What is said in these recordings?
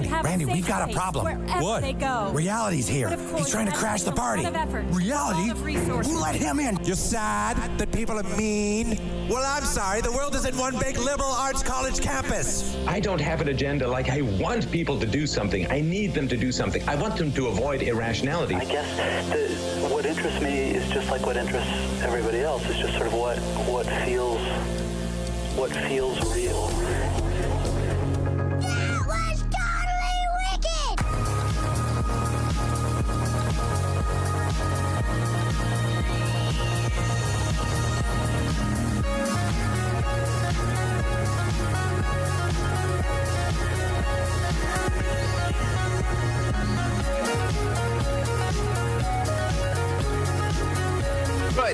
Randy, we've got a problem. What? They go. Reality's here. He's trying to crash the party. Reality? Who let him in? You're sad that people are mean? Well, I'm sorry. The world isn't one big liberal arts college campus. I don't have an agenda like I want people to do something. I need them to do something. I want them to avoid irrationality. I guess what interests me is just like what interests everybody else. It's just sort of what feels real. That was totally wicked!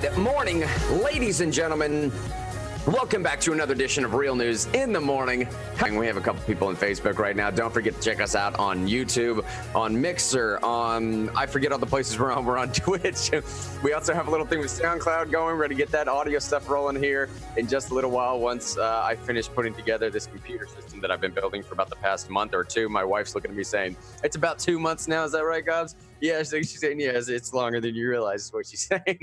Good morning, ladies and gentlemen. Welcome back to another edition of Real News in the Morning. We have a couple people on Facebook right now. Don't forget to check us out on YouTube, on Mixer, on, I forget all the places we're on. We're on Twitch. We also have a little thing with SoundCloud going. We're going to get that audio stuff rolling here in just a little while. Once I finish putting together this computer system that I've been building for about the past month or two, my wife's looking at me saying, it's about 2 months now. Is that right, Gobs? Yeah, so she's saying, yes, it's longer than you realize is what she's saying.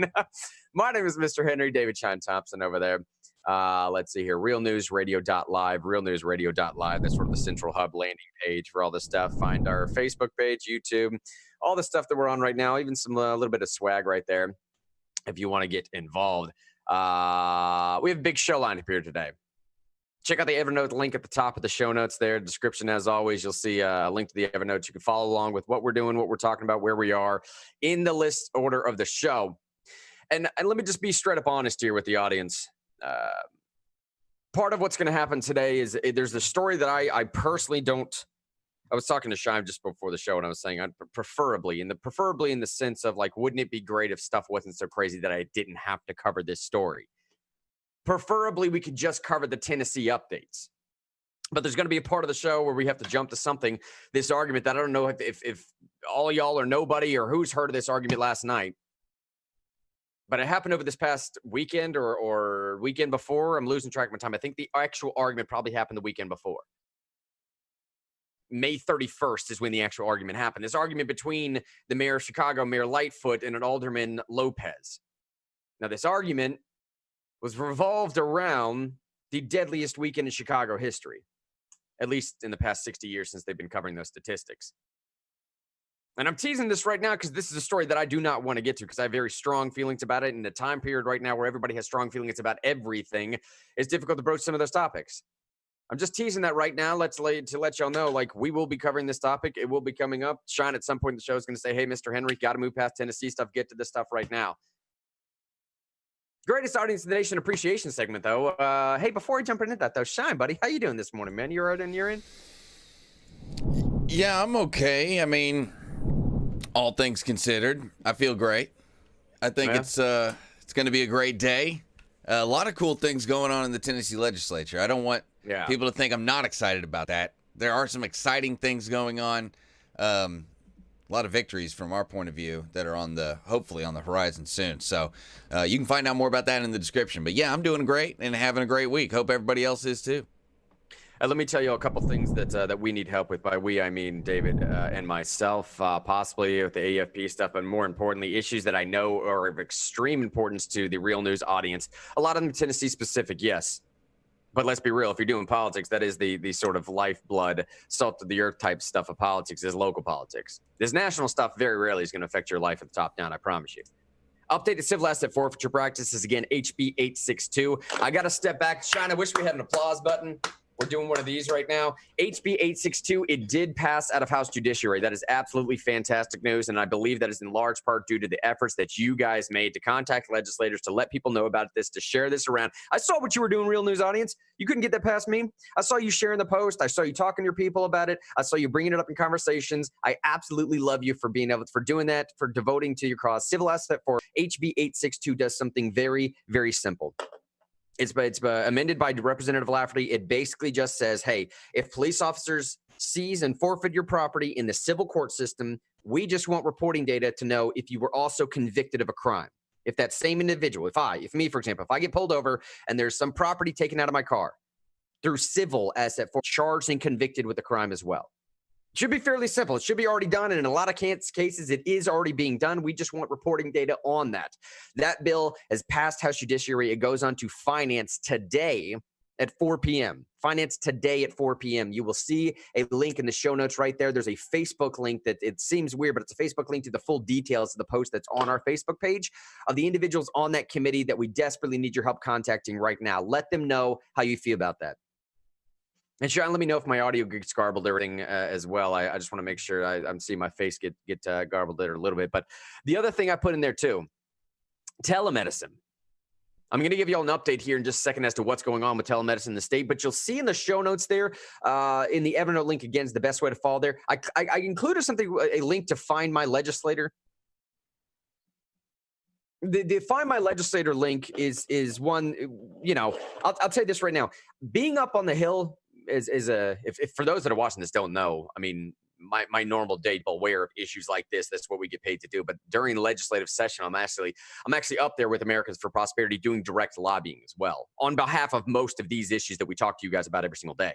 My name is Mr. Henry David Shine Thompson over there. Let's see here. realnewsradio.live, realnewsradio.live. That's sort of the central hub landing page for all this stuff. Find our Facebook page, YouTube, all the stuff that we're on right now, even some a little bit of swag right there if you want to get involved. We have a big show lined up here today. Check out the Evernote link at the top of the show notes there. Description, as always, you'll see a link to the Evernote. You can follow along with what we're doing, what we're talking about, where we are in the list order of the show. And let me just be straight up honest here with the audience. Part of what's going to happen today is there's a story that I personally don't. I was talking to Shime just before the show, and I was saying preferably in the sense of like, wouldn't it be great if stuff wasn't so crazy that I didn't have to cover this story? Preferably, we could just cover the Tennessee updates. But there's going to be a part of the show where we have to jump to something, this argument that I don't know if all y'all or nobody or who's heard of this argument last night. But it happened over this past weekend or weekend before. I'm losing track of my time. I think the actual argument probably happened the weekend before. May 31st is when the actual argument happened. This argument between the mayor of Chicago, Mayor Lightfoot, and an alderman, Lopez. Now, this argument was revolved around the deadliest weekend in Chicago history, at least in the past 60 years since they've been covering those statistics. And I'm teasing this right now because this is a story that I do not want to get to because I have very strong feelings about it. In the time period right now where everybody has strong feelings about everything, it's difficult to broach some of those topics. I'm just teasing that right now to let y'all know, like, we will be covering this topic. It will be coming up. Shine at some point in the show is going to say, hey, Mr. Henry, got to move past Tennessee stuff. Get to this stuff right now. Greatest audience in the nation appreciation segment, though. Hey, before I jump into that, though, Shine, buddy, how you doing this morning, man? You all right in your end? Yeah, I'm okay. I mean, all things considered, I feel great. I think it's going to be a great day. A lot of cool things going on in the Tennessee legislature. I don't want people to think I'm not excited about that. There are some exciting things going on. A lot of victories from our point of view that are hopefully on the horizon soon. So you can find out more about that in the description. But yeah, I'm doing great and having a great week. Hope everybody else is too. Let me tell you a couple things that we need help with. By we, I mean David and myself, possibly with the AFP stuff, but more importantly, issues that I know are of extreme importance to the Real News audience. A lot of them Tennessee specific, yes. But let's be real, if you're doing politics, that is the sort of lifeblood, salt of the earth type stuff of politics is local politics. This national stuff very rarely is going to affect your life at the top down, I promise you. Updated civil asset forfeiture practices, again, HB 862. I got to step back. Shine, I wish we had an applause button. We're doing one of these right now. HB 862, it did pass out of House Judiciary. That is absolutely fantastic news, and I believe that is in large part due to the efforts that you guys made to contact legislators, to let people know about this, to share this around. I saw what you were doing, Real News audience. You couldn't get that past me. I saw you sharing the post. I saw you talking to your people about it. I saw you bringing it up in conversations. I absolutely love you for doing that, for devoting to your cause. Civil asset for HB 862 does something very, very simple. It's amended by Representative Lafferty. It basically just says, hey, if police officers seize and forfeit your property in the civil court system, we just want reporting data to know if you were also convicted of a crime. If that same individual, if me, for example, if I get pulled over and there's some property taken out of my car through civil asset for charged and convicted with a crime as well. Should be fairly simple. It should be already done. And in a lot of cases, it is already being done. We just want reporting data on that. That bill has passed House Judiciary. It goes on to Finance today at 4 p.m. Finance today at 4 p.m. You will see a link in the show notes right there. There's a Facebook link that it seems weird, but it's a Facebook link to the full details of the post that's on our Facebook page of the individuals on that committee that we desperately need your help contacting right now. Let them know how you feel about that. And Sean, let me know if my audio gets garbled or anything as well. I just want to make sure I'm seeing my face get garbled there a little bit. But the other thing I put in there too, telemedicine. I'm going to give you all an update here in just a second as to what's going on with telemedicine in the state, but you'll see in the show notes there, in the Evernote link, again, is the best way to follow there. I included a link to Find My Legislator. The Find My Legislator link is one, I'll tell you this right now. Being up on the Hill if for those that are watching this don't know, I mean, my normal day aware of issues like this. That's what we get paid to do. But during the legislative session, I'm actually up there with Americans for Prosperity doing direct lobbying as well on behalf of most of these issues that we talk to you guys about every single day.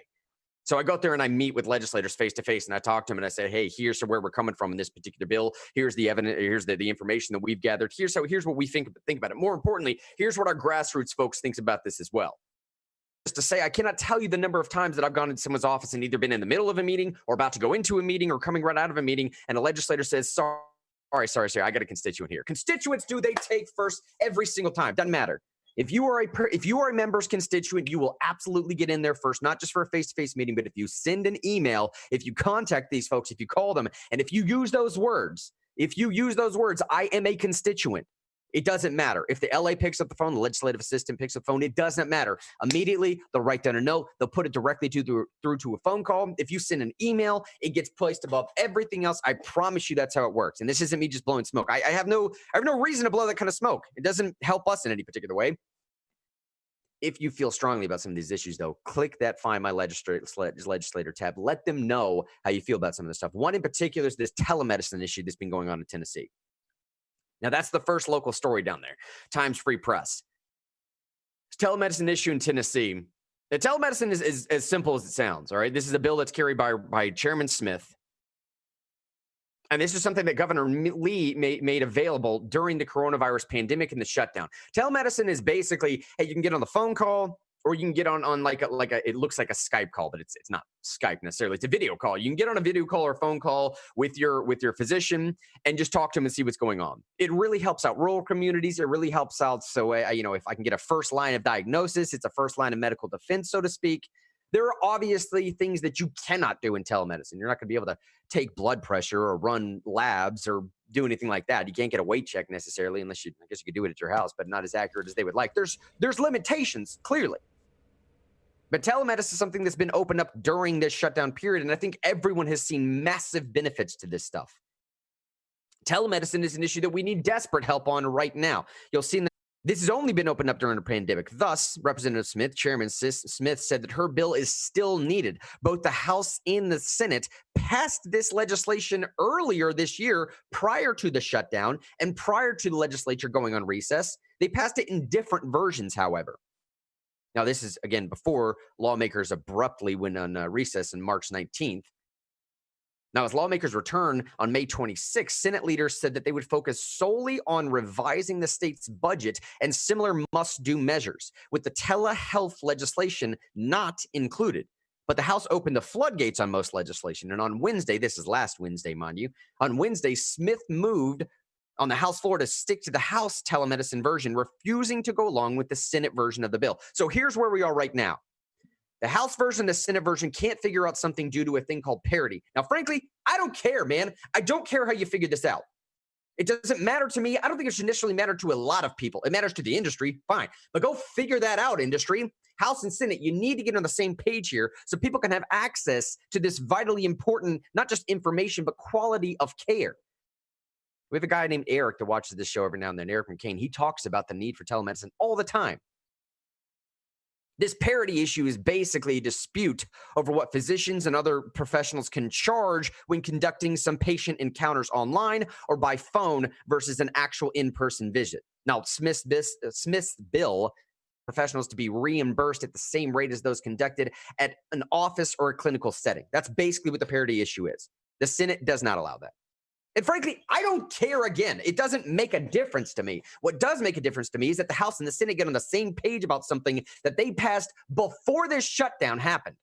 So I go out there and I meet with legislators face to face, and I talk to them and I say, hey, here's where we're coming from in this particular bill. Here's the evidence. Here's the information that we've gathered. Here's what we think about it. More importantly, here's what our grassroots folks thinks about this as well. Just to say, I cannot tell you the number of times that I've gone into someone's office and either been in the middle of a meeting or about to go into a meeting or coming right out of a meeting, and a legislator says, sorry, I got a constituent here. Constituents do they take first every single time. Doesn't matter. If you are a member's constituent, you will absolutely get in there first, not just for a face-to-face meeting, but if you send an email, if you contact these folks, if you call them, and if you use those words, I am a constituent. It doesn't matter. If the LA picks up the phone, the legislative assistant picks up the phone, it doesn't matter. Immediately, they'll write down a note. They'll put it directly through to a phone call. If you send an email, it gets placed above everything else. I promise you that's how it works. And this isn't me just blowing smoke. I have no reason to blow that kind of smoke. It doesn't help us in any particular way. If you feel strongly about some of these issues, though, click that Find My Legislator tab. Let them know how you feel about some of this stuff. One in particular is this telemedicine issue that's been going on in Tennessee. Now, that's the first local story down there. Times Free Press. It's telemedicine issue in Tennessee. The telemedicine is as simple as it sounds, all right? This is a bill that's carried by Chairman Smith. And this is something that Governor Lee made available during the coronavirus pandemic and the shutdown. Telemedicine is basically, hey, you can get on the phone call, or you can get on like a it looks like a Skype call, but it's not Skype necessarily. It's a video call. You can get on a video call or a phone call with your physician and just talk to him and see what's going on. It really helps out rural communities. It really helps out. So, if I can get a first line of diagnosis, it's a first line of medical defense, so to speak. There are obviously things that you cannot do in telemedicine. You're not going to be able to take blood pressure or run labs or do anything like that. You can't get a weight check necessarily unless I guess you could do it at your house, but not as accurate as they would like. There's limitations, clearly. But telemedicine is something that's been opened up during this shutdown period, and I think everyone has seen massive benefits to this stuff. Telemedicine is an issue that we need desperate help on right now. You'll see that this has only been opened up during a pandemic. Thus, Representative Smith, Chairman Smith, said that her bill is still needed. Both the House and the Senate passed this legislation earlier this year prior to the shutdown and prior to the legislature going on recess. They passed it in different versions, however. Now, this is, again, before lawmakers abruptly went on recess on March 19th. Now, as lawmakers return on May 26th, Senate leaders said that they would focus solely on revising the state's budget and similar must-do measures, with the telehealth legislation not included. But the House opened the floodgates on most legislation. And on Wednesday, this is last Wednesday, mind you, on Wednesday, Smith moved on the House floor to stick to the House telemedicine version, refusing to go along with the Senate version of the bill. So here's where we are right now. The House version and the Senate version can't figure out something due to a thing called parity. Now, frankly, I don't care, man. I don't care how you figure this out. It doesn't matter to me. I don't think it should initially matter to a lot of people. It matters to the industry, fine. But go figure that out, industry. House and Senate, you need to get on the same page here so people can have access to this vitally important, not just information, but quality of care. We have a guy named Eric that watches this show every now and then, Eric McCain. He talks about the need for telemedicine all the time. This parity issue is basically a dispute over what physicians and other professionals can charge when conducting some patient encounters online or by phone versus an actual in-person visit. Now, Smith's bill professionals to be reimbursed at the same rate as those conducted at an office or a clinical setting. That's basically what the parity issue is. The Senate does not allow that. And frankly, I don't care again. It doesn't make a difference to me. What does make a difference to me is that the House and the Senate get on the same page about something that they passed before this shutdown happened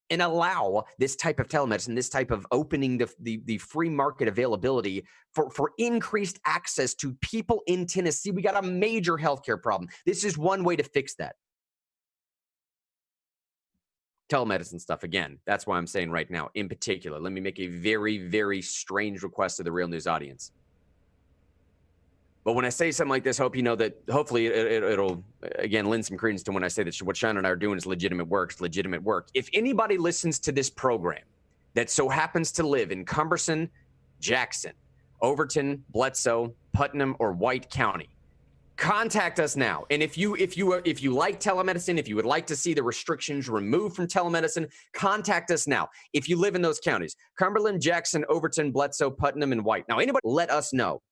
and allow this type of telemedicine, this type of opening the free market availability for increased access to people in Tennessee. We got a major healthcare problem. This is one way to fix that. Telemedicine stuff, again, that's why I'm saying right now, in particular, let me make a very, very strange request to the Real News audience. But when I say something like this, hope you know that hopefully it'll, again, lend some credence to when I say that what Sean and I are doing is legitimate work. It's legitimate work. If anybody listens to this program that so happens to live in Cumberson, Jackson, Overton, Bledsoe, Putnam, or White County, contact us now. And if you like telemedicine, if you would like to see the restrictions removed from telemedicine, contact us now. If you live in those counties, Cumberland, Jackson, Overton, Bledsoe, Putnam, and White. Now, anybody, let us know.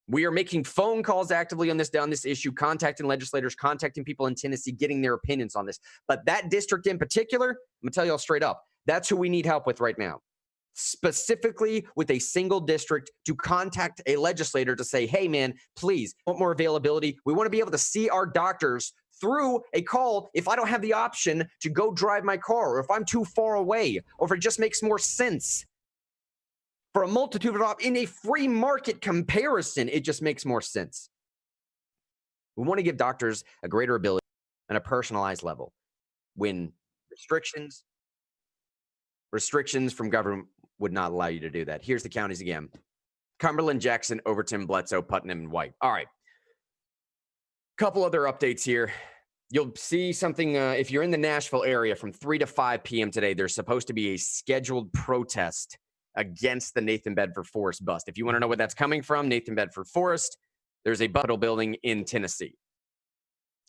We are making phone calls actively on this issue, contacting legislators, contacting people in Tennessee, getting their opinions on this. But that district in particular, I'm going to tell you all straight up, that's who we need help with right now. Specifically with a single district, to contact a legislator to say, hey, man, please, want more availability. We want to be able to see our doctors through a call if I don't have the option to go drive my car, or if I'm too far away, or if it just makes more sense. For a multitude of options, in a free market comparison, it just makes more sense. We want to give doctors a greater ability on a personalized level when restrictions from government would not allow you to do that. Here's the counties again: Cumberland, Jackson, Overton, Bledsoe, Putnam, and White. All right. Couple other updates here. You'll see something if you're in the Nashville area from 3 to 5 p.m. today. There's supposed to be a scheduled protest against the Nathan Bedford Forrest bust. If you want to know where that's coming from, Nathan Bedford Forrest, there's a Capitol building in Tennessee.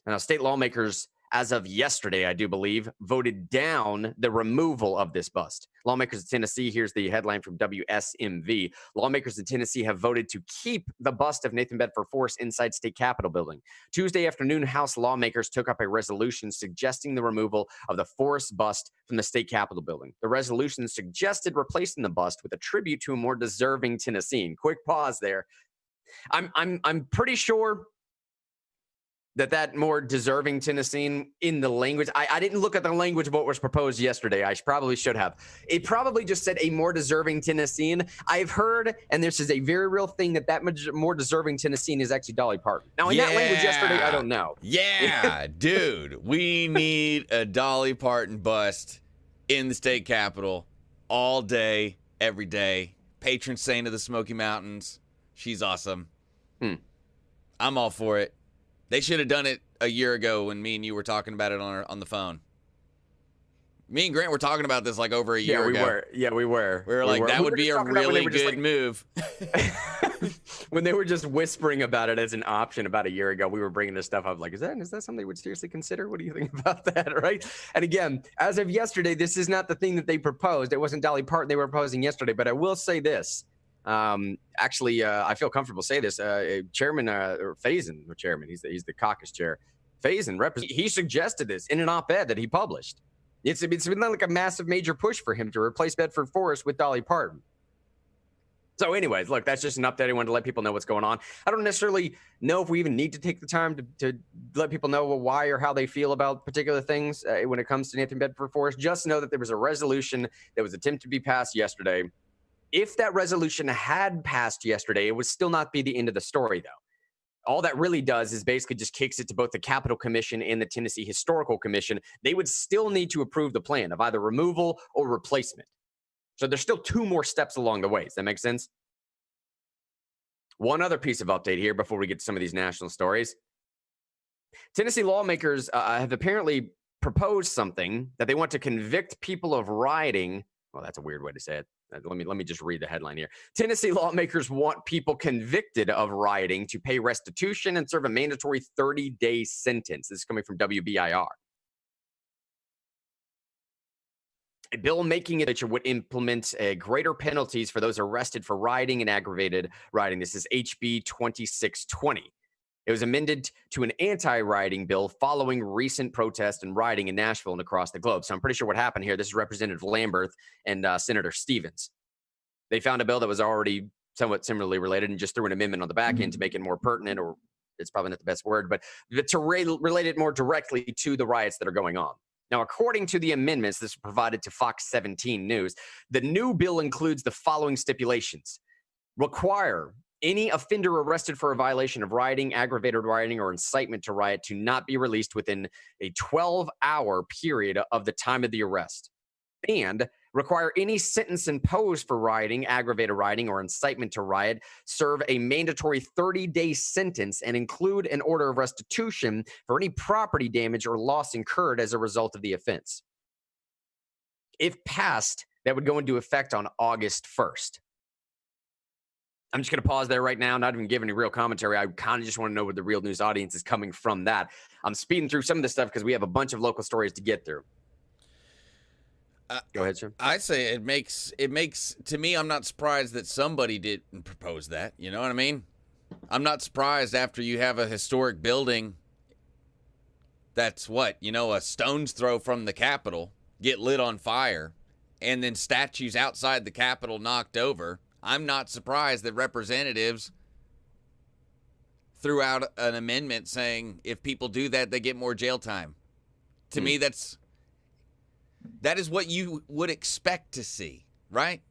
Now, state lawmakers, as of yesterday, I do believe, voted down the removal of this bust. Lawmakers in Tennessee, here's the headline from WSMV. Lawmakers in Tennessee have voted to keep the bust of Nathan Bedford Forrest inside state capitol building. Tuesday afternoon, House lawmakers took up a resolution suggesting the removal of the Forrest bust from the state capitol building. The resolution suggested replacing the bust with a tribute to a more deserving Tennessean. Quick pause there. I'm pretty sure that more deserving Tennessean in the language. I didn't look at the language of what was proposed yesterday. I probably should have. It probably just said a more deserving Tennessean. I've heard, and this is a very real thing, that more deserving Tennessean is actually Dolly Parton. Now, in that language yesterday, I don't know. Yeah, dude. We need a Dolly Parton bust in the state capitol all day, every day. Patron saint of the Smoky Mountains. She's awesome. I'm all for it. They should have done it a year ago when me and you were talking about it on the phone. Me and Grant were talking about this like over a year ago. We were. We were like, that would be a really good move. When they were just whispering about it as an option about a year ago, we were bringing this stuff up like, is that something they would seriously consider? What do you think about that, right? And again, as of yesterday, this is not the thing that they proposed. It wasn't Dolly Parton they were proposing yesterday, but I will say this. I feel comfortable saying this. Chairman Faison, or chairman, he's the caucus chair. Faison, he suggested this in an op-ed that he published. It's been like a massive, major push for him to replace Bedford Forrest with Dolly Parton. So, anyways, look, that's just an update. I wanted to let people know what's going on. I don't necessarily know if we even need to take the time to let people know why or how they feel about particular things when it comes to Nathan Bedford Forrest. Just know that there was a resolution that was attempted to be passed yesterday. If that resolution had passed yesterday, it would still not be the end of the story, though. All that really does is basically just kicks it to both the Capitol Commission and the Tennessee Historical Commission. They would still need to approve the plan of either removal or replacement. So there's still 2 more steps along the way. Does that make sense? One other piece of update here before we get to some of these national stories. Tennessee lawmakers have apparently proposed something that they want to convict people of rioting. Well, that's a weird way to say it. Let me just read the headline here. Tennessee lawmakers want people convicted of rioting to pay restitution and serve a mandatory 30-day sentence. This is coming from WBIR. A bill making it would implement greater penalties for those arrested for rioting and aggravated rioting. This is HB 2620. It was amended to an anti-rioting bill following recent protests and rioting in Nashville and across the globe. So I'm pretty sure what happened here, this is Representative Lamberth and Senator Stevens. They found a bill that was already somewhat similarly related and just threw an amendment on the back end to make it more pertinent, or it's probably not the best word, but to relate it more directly to the riots that are going on. Now, according to the amendments, this was provided to Fox 17 News, the new bill includes the following stipulations. Require any offender arrested for a violation of rioting, aggravated rioting, or incitement to riot to not be released within a 12-hour period of the time of the arrest. And require any sentence imposed for rioting, aggravated rioting, or incitement to riot serve a mandatory 30-day sentence and include an order of restitution for any property damage or loss incurred as a result of the offense. If passed, that would go into effect on August 1st. I'm just going to pause there right now, not even give any real commentary. I kind of just want to know where the real news audience is coming from that. I'm speeding through some of this stuff because we have a bunch of local stories to get through. Go ahead, sir. I say it makes, to me, I'm not surprised that somebody didn't propose that. You know what I mean? I'm not surprised after you have a historic building that's a stone's throw from the Capitol get lit on fire and then statues outside the Capitol knocked over. I'm not surprised that representatives threw out an amendment saying if people do that, they get more jail time. To me, that is what you would expect to see, right?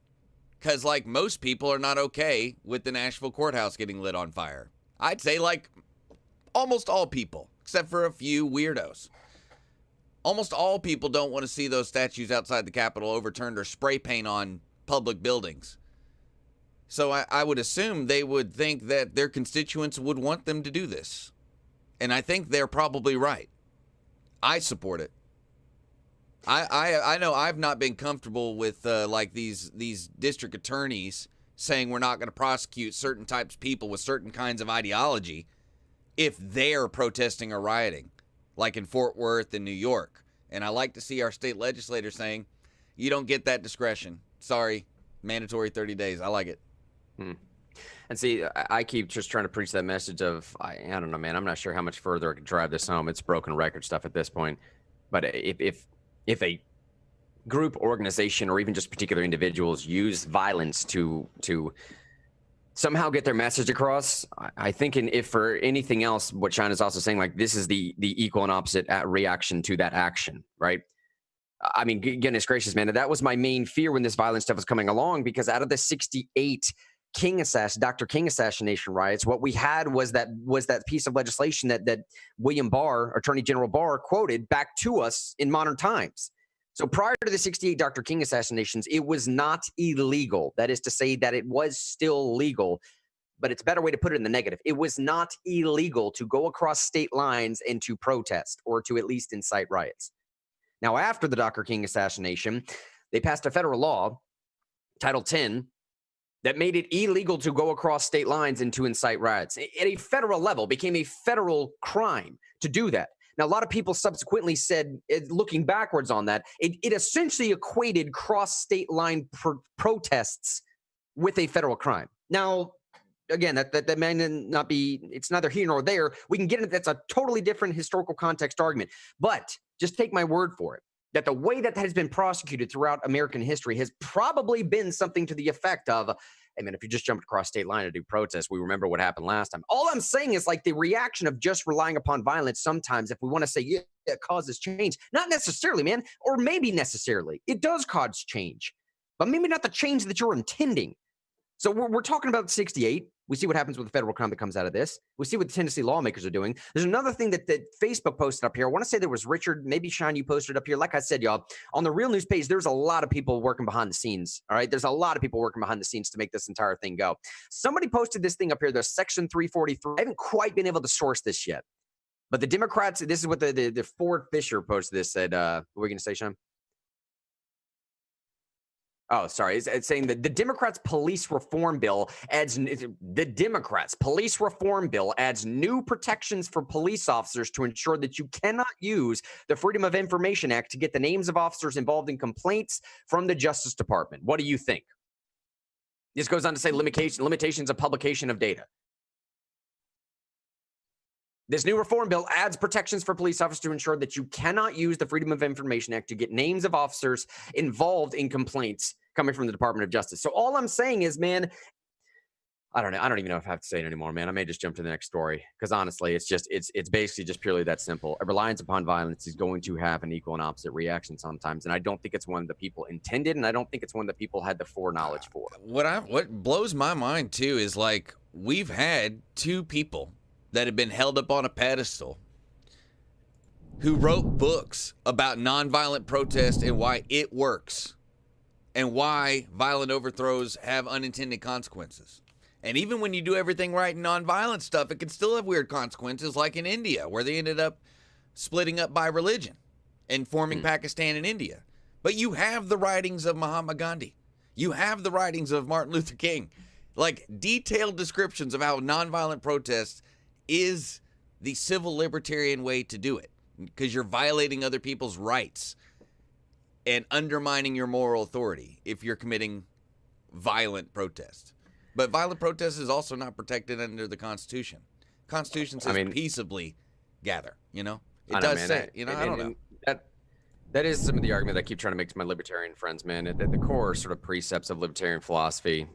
Because, most people are not okay with the Nashville courthouse getting lit on fire. I'd say, almost all people, except for a few weirdos. Almost all people don't want to see those statues outside the Capitol overturned or spray paint on public buildings. So I would assume they would think that their constituents would want them to do this. And I think they're probably right. I support it. I know I've not been comfortable with these district attorneys saying we're not going to prosecute certain types of people with certain kinds of ideology if they're protesting or rioting, like in Fort Worth and New York. And I like to see our state legislators saying, you don't get that discretion. Sorry, mandatory 30 days. I like it. And see, I keep just trying to preach that message of, I don't know, man, I'm not sure how much further I could drive this home. It's broken record stuff at this point. But if a group, organization, or even just particular individuals use violence to somehow get their message across, I think if for anything else, what China's also saying, this is the equal and opposite reaction to that action, right? I mean, goodness gracious, man, that was my main fear when this violent stuff was coming along, because out of the 68 Dr. King assassination riots, what we had was that piece of legislation that William Barr, Attorney General Barr, quoted back to us in modern times. So prior to the 68 Dr. King assassinations, it was not illegal. That is to say that it was still legal, but it's a better way to put it in the negative. It was not illegal to go across state lines and to protest or to at least incite riots. Now, after the Dr. King assassination, they passed a federal law, Title 10, that made it illegal to go across state lines and to incite riots. At a federal level, became a federal crime to do that. Now, a lot of people subsequently said, looking backwards on that, it essentially equated cross-state line protests with a federal crime. Now, again, that may not be, it's neither here nor there. We can get into that's a totally different historical context argument. But just take my word for it, that the way that has been prosecuted throughout American history has probably been something to the effect of, I mean, if you just jumped across state line to do protests, we remember what happened last time. All I'm saying is the reaction of just relying upon violence sometimes, if we want to say, yeah, it causes change. Not necessarily, man, or maybe necessarily. It does cause change, but maybe not the change that you're intending. So we're talking about 68. We see what happens with the federal crime that comes out of this. We see what the Tennessee lawmakers are doing. There's another thing that Facebook posted up here. I want to say there was Richard, maybe Sean, you posted up here. Like I said, y'all, on the Real News page, there's a lot of people working behind the scenes. All right. There's a lot of people working behind the scenes to make this entire thing go. Somebody posted this thing up here. There's Section 343. I haven't quite been able to source this yet. But the Democrats, this is what the Forfeiture posted this, said, what were we going to say, Sean? Oh, sorry. It's saying that the Democrats' police reform bill adds new protections for police officers to ensure that you cannot use the Freedom of Information Act to get the names of officers involved in complaints from the Justice Department. What do you think? This goes on to say limitations of publication of data. This new reform bill adds protections for police officers to ensure that you cannot use the Freedom of Information Act to get names of officers involved in complaints coming from the Department of Justice. So all I'm saying is, man, I don't know. I don't even know if I have to say it anymore, man. I may just jump to the next story because honestly, it's basically just purely that simple. A reliance upon violence is going to have an equal and opposite reaction sometimes, and I don't think it's one that people intended, and I don't think it's one that people had the foreknowledge for. What blows my mind too is like we've had two people that have been held up on a pedestal who wrote books about nonviolent protest and why it works and why violent overthrows have unintended consequences. And even when you do everything right in nonviolent stuff, it can still have weird consequences, like in India, where they ended up splitting up by religion and forming Pakistan and India. But you have the writings of Mahatma Gandhi. You have the writings of Martin Luther King. Like detailed descriptions of how nonviolent protest is the civil libertarian way to do it, because you're violating other people's rights and undermining your moral authority if you're committing violent protest. But violent protest is also not protected under the Constitution. Constitution says peaceably gather, you know? It does say, you know, I don't know. That is some of the argument that I keep trying to make to my libertarian friends, man. At the core sort of precepts of libertarian philosophy